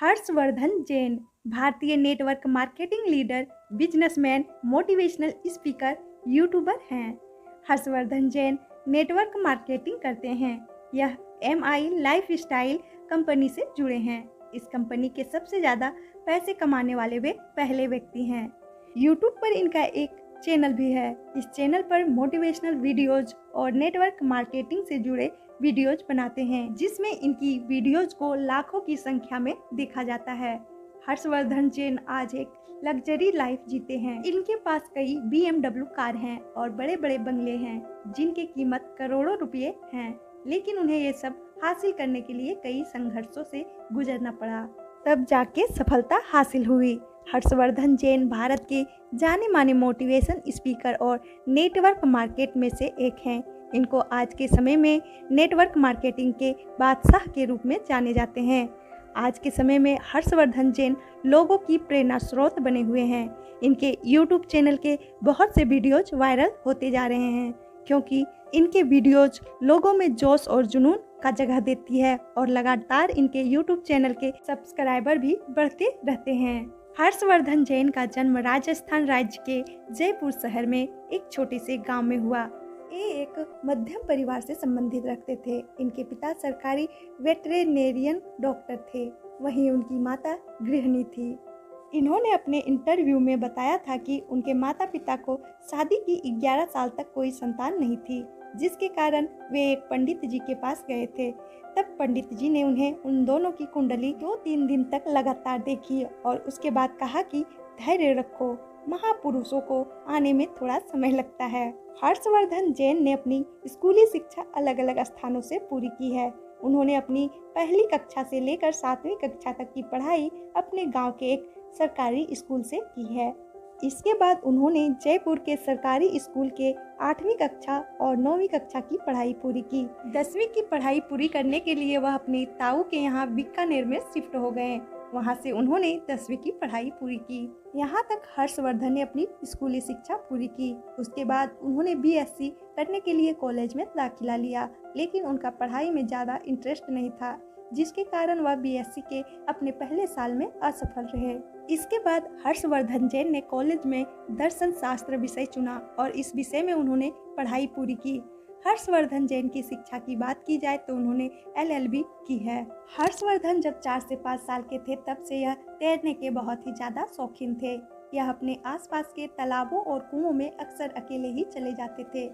हर्षवर्धन जैन भारतीय network marketing leader, businessman, motivational speaker, YouTuber हैं। Harshvardhan Jain network marketing करते हैं। यह MI लाइफस्टाइल कंपनी से जुड़े हैं। इस कंपनी के सबसे ज़्यादा पैसे कमाने वाले वे पहले व्यक्ति हैं। यूट्यूब पर इनका एक चैनल भी है। इस चैनल पर मोटिवेशनल वीडियोज और नेटवर्क मार्केटिंग से जुड़े वीडियोज बनाते हैं, जिसमें इनकी वीडियोज को लाखों की संख्या में देखा जाता है। हर्षवर्धन जैन आज एक लग्जरी लाइफ जीते हैं। इनके पास कई BMW कार हैं और बड़े बड़े बंगले हैं, जिनकी कीमत करोड़ों रुपए हैं। लेकिन उन्हें ये सब हासिल करने के लिए कई संघर्षों से गुजरना पड़ा, तब जाके सफलता हासिल हुई। हर्षवर्धन जैन भारत के जाने माने मोटिवेशन स्पीकर और नेटवर्क मार्केट में से एक हैं। इनको आज के समय में नेटवर्क मार्केटिंग के बादशाह के रूप में जाने जाते हैं। आज के समय में हर्षवर्धन जैन लोगों की प्रेरणा स्रोत बने हुए हैं। इनके YouTube चैनल के बहुत से वीडियोज वायरल होते जा रहे हैं, क्योंकि इनके वीडियोज लोगों में जोश और जुनून का जगह देती है और लगातार इनके YouTube चैनल के सब्सक्राइबर भी बढ़ते रहते हैं। हर्षवर्धन जैन का जन्म राजस्थान राज्य के जयपुर शहर में एक छोटे से गांव में हुआ। ये एक मध्यम परिवार से संबंधित रखते थे। इनके पिता सरकारी वेटरनेरियन डॉक्टर थे, वहीं उनकी माता गृहिणी थी। इन्होंने अपने इंटरव्यू में बताया था कि उनके माता पिता को शादी की 11 साल तक कोई संतान नहीं थी, जिसके कारण वे एक पंडित जी के पास गए थे। तब पंडित जी ने उन्हें उन दोनों की कुंडली 2-3 दिन तक लगातार देखी और उसके बाद कहा कि धैर्य रखो, महापुरुषों को आने में थोड़ा समय लगता है। हर्षवर्धन जैन ने अपनी स्कूली शिक्षा अलग अलग स्थानों से पूरी की है। उन्होंने अपनी पहली कक्षा से लेकर 7वीं कक्षा तक की पढ़ाई अपने गांव के एक सरकारी स्कूल से की है। इसके बाद उन्होंने जयपुर के सरकारी स्कूल के 8वीं कक्षा और 9वीं कक्षा की पढ़ाई पूरी की। 10वीं की पढ़ाई पूरी करने के लिए वह अपने ताऊ के यहाँ बीकानेर में शिफ्ट हो गए। वहाँ से उन्होंने 10वीं की पढ़ाई पूरी की। यहाँ तक हर्षवर्धन ने अपनी स्कूली शिक्षा पूरी की। उसके बाद उन्होंने BSc करने के लिए कॉलेज में दाखिला लिया, लेकिन उनका पढ़ाई में ज़्यादा इंटरेस्ट नहीं था, जिसके कारण वह BSc के अपने पहले साल में असफल रहे। इसके बाद हर्षवर्धन जैन ने कॉलेज में दर्शन शास्त्र विषय चुना और इस विषय में उन्होंने पढ़ाई पूरी की। हर्षवर्धन जैन की शिक्षा की बात की जाए तो उन्होंने LLB की है। हर्षवर्धन जब 4 से 5 साल के थे तब से यह तैरने के बहुत ही ज़्यादा शौकीन थे। यह अपने आसपास के तालाबों और कुओं में अक्सर अकेले ही चले जाते थे।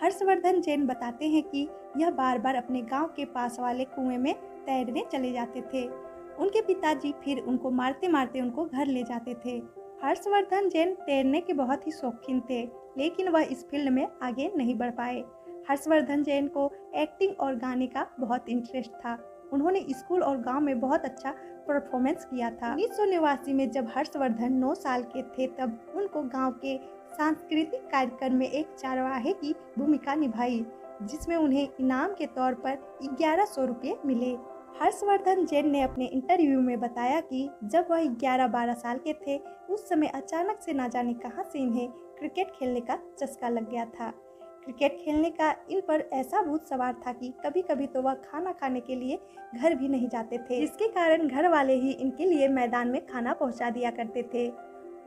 हर्षवर्धन जैन बताते हैं कि यह बार बार अपने गांव के पास वाले कुएं में तैरने चले जाते थे। उनके पिताजी फिर उनको मारते मारते उनको घर ले जाते थे। हर्षवर्धन जैन तैरने के बहुत ही शौकीन थे, लेकिन वह इस फील्ड में आगे नहीं बढ़ पाए। हर्षवर्धन जैन को एक्टिंग और गाने का बहुत इंटरेस्ट था। उन्होंने स्कूल और गांव में बहुत अच्छा परफॉर्मेंस किया था। 1989 में जब हर्षवर्धन 9 साल के थे तब उनको गांव के सांस्कृतिक कार्यक्रम में एक चरवाहे की भूमिका निभाई, जिसमें उन्हें इनाम के तौर पर 1100 रुपये मिले। हर्षवर्धन जैन ने अपने इंटरव्यू में बताया कि जब वह 11-12 साल के थे उस समय अचानक से ना जाने कहां से इन्हें क्रिकेट खेलने का चस्का लग गया था। क्रिकेट खेलने का इन पर ऐसा भूत सवार था कि कभी कभी तो वह खाना खाने के लिए घर भी नहीं जाते थे, जिसके कारण घर वाले ही इनके लिए मैदान में खाना पहुंचा दिया करते थे।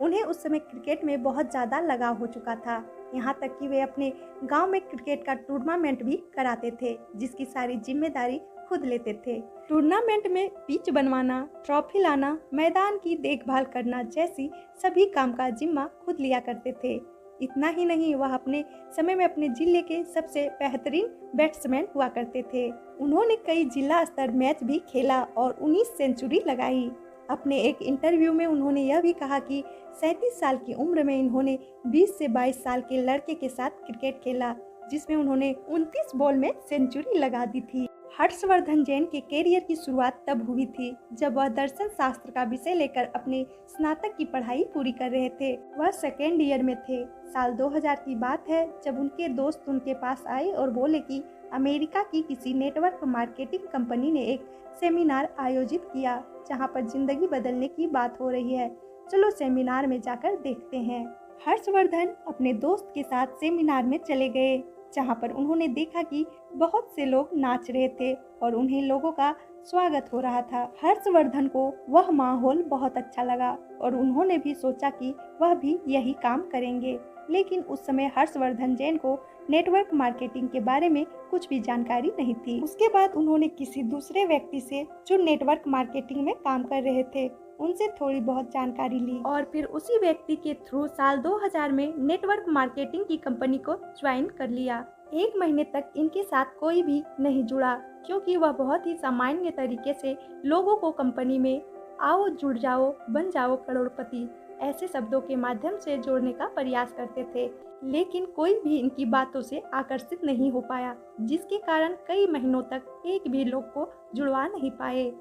उन्हें उस समय क्रिकेट में बहुत ज़्यादा लगाव हो चुका था, यहाँ तक कि वे अपने गांव में क्रिकेट का टूर्नामेंट भी कराते थे, जिसकी सारी जिम्मेदारी खुद लेते थे। टूर्नामेंट में पिच बनवाना, ट्रॉफी लाना, मैदान की देखभाल करना जैसी सभी काम का जिम्मा खुद लिया करते थे। इतना ही नहीं, वह अपने समय में अपने जिले के सबसे बेहतरीन बैट्समैन हुआ करते थे। उन्होंने कई जिला स्तर मैच भी खेला और 19 सेंचुरी लगाई। अपने एक इंटरव्यू में उन्होंने यह भी कहा कि 37 साल की उम्र में इन्होंने 20 से 22 साल के लड़के के साथ क्रिकेट खेला, जिसमें उन्होंने 29 बॉल में सेंचुरी लगा दी थी। हर्षवर्धन जैन के कैरियर की शुरुआत तब हुई थी जब वह दर्शन शास्त्र का विषय लेकर अपने स्नातक की पढ़ाई पूरी कर रहे थे। वह 2nd ईयर में थे। साल 2000 की बात है जब उनके दोस्त उनके पास आए और बोले कि अमेरिका की किसी नेटवर्क मार्केटिंग कंपनी ने एक सेमिनार आयोजित किया जहां पर जिंदगी बदलने की बात हो रही है, चलो सेमिनार में जाकर देखते हैं। हर्षवर्धन अपने दोस्त के साथ सेमिनार में चले गए। जहां पर उन्होंने देखा कि बहुत से लोग नाच रहे थे और उन्हें लोगों का स्वागत हो रहा था। हर्षवर्धन को वह माहौल बहुत अच्छा लगा और उन्होंने भी सोचा कि वह भी यही काम करेंगे। लेकिन उस समय हर्षवर्धन जैन को नेटवर्क मार्केटिंग के बारे में कुछ भी जानकारी नहीं थी। उसके बाद उन्होंने किसी दूसरे व्यक्ति से जो नेटवर्क मार्केटिंग में काम कर रहे थे उनसे थोड़ी बहुत जानकारी ली और फिर उसी व्यक्ति के थ्रू साल 2000 में नेटवर्क मार्केटिंग की कंपनी को ज्वाइन कर लिया। 1 महीने तक इनके साथ कोई भी नहीं जुड़ा क्योंकि वह बहुत ही सामान्य तरीके से लोगों को कंपनी में आओ जुड़ जाओ बन जाओ करोड़पति ऐसे शब्दों के माध्यम से जोड़ने का प्रयास करते थे। लेकिन कोई भी इनकी बातों से आकर्षित नहीं हो पाया, जिसके कारण कई महीनों तक एक भी लोग को जुड़वा नहीं पाए।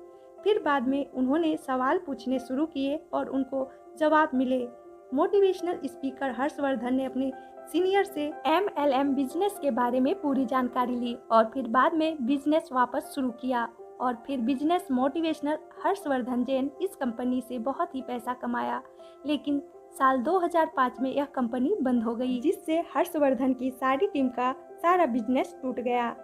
फिर बाद में उन्होंने सवाल पूछने शुरू किए और उनको जवाब मिले। मोटिवेशनल स्पीकर हर्षवर्धन ने अपने सीनियर से MLM बिजनेस के बारे में पूरी जानकारी ली और फिर बाद में बिजनेस वापस शुरू किया और फिर बिजनेस मोटिवेशनल हर्षवर्धन जैन इस कंपनी से बहुत ही पैसा कमाया। लेकिन साल 2005 में यह कंपनी बंद हो गई, जिससे हर्षवर्धन की सारी टीम का सारा बिजनेस टूट गया।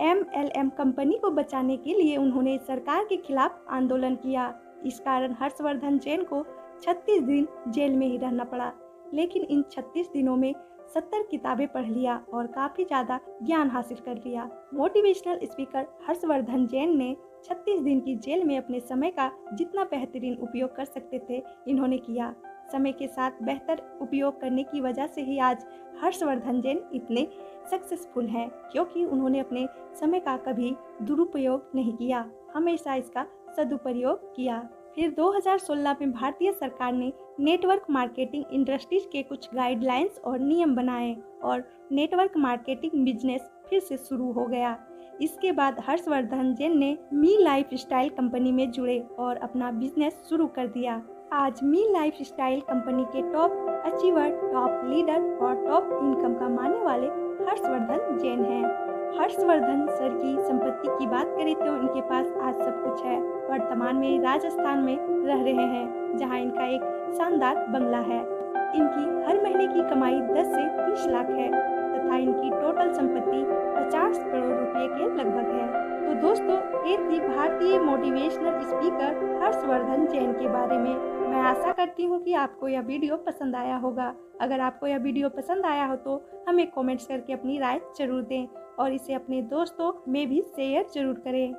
MLM कंपनी को बचाने के लिए उन्होंने सरकार के खिलाफ आंदोलन किया। इस कारण हर्षवर्धन जैन को 36 दिन जेल में ही रहना पड़ा। लेकिन इन 36 दिनों में 70 किताबें पढ़ लिया और काफी ज्यादा ज्ञान हासिल कर लिया। मोटिवेशनल स्पीकर हर्षवर्धन जैन ने 36 दिन की जेल में अपने समय का जितना बेहतरीन उपयोग कर सकते थे इन्होंने किया। समय के साथ बेहतर उपयोग करने की वजह से ही आज हर्षवर्धन जैन इतने सक्सेसफुल हैं, क्योंकि उन्होंने अपने समय का कभी दुरुपयोग नहीं किया, हमेशा इसका सदुपयोग किया। फिर 2016 में भारतीय सरकार ने नेटवर्क मार्केटिंग इंडस्ट्रीज के कुछ गाइडलाइंस और नियम बनाए और नेटवर्क मार्केटिंग बिजनेस फिर से शुरू हो गया। इसके बाद हर्षवर्धन जैन ने मी लाइफ स्टाइल कंपनी में जुड़े और अपना बिजनेस शुरू कर दिया। आज मी लाइफ स्टाइल कंपनी के टॉप अचीवर, टॉप लीडर और टॉप इनकम कमाने वाले हर्षवर्धन जैन हैं। हर्षवर्धन सर की संपत्ति की बात करें तो इनके पास आज सब कुछ है। वर्तमान में राजस्थान में रह रहे हैं, जहां इनका एक शानदार बंगला है। इनकी हर महीने की कमाई 10 से 30 लाख है तथा इनकी टोटल संपत्ति 50 करोड़ रुपए के लगभग है। तो दोस्तों, ये थी भारतीय मोटिवेशनल स्पीकर हर्षवर्धन जैन के बारे में। मैं आशा करती हूँ कि आपको यह वीडियो पसंद आया होगा। अगर आपको यह वीडियो पसंद आया हो तो हमें कमेंट्स करके अपनी राय जरूर दें और इसे अपने दोस्तों में भी शेयर जरूर करें।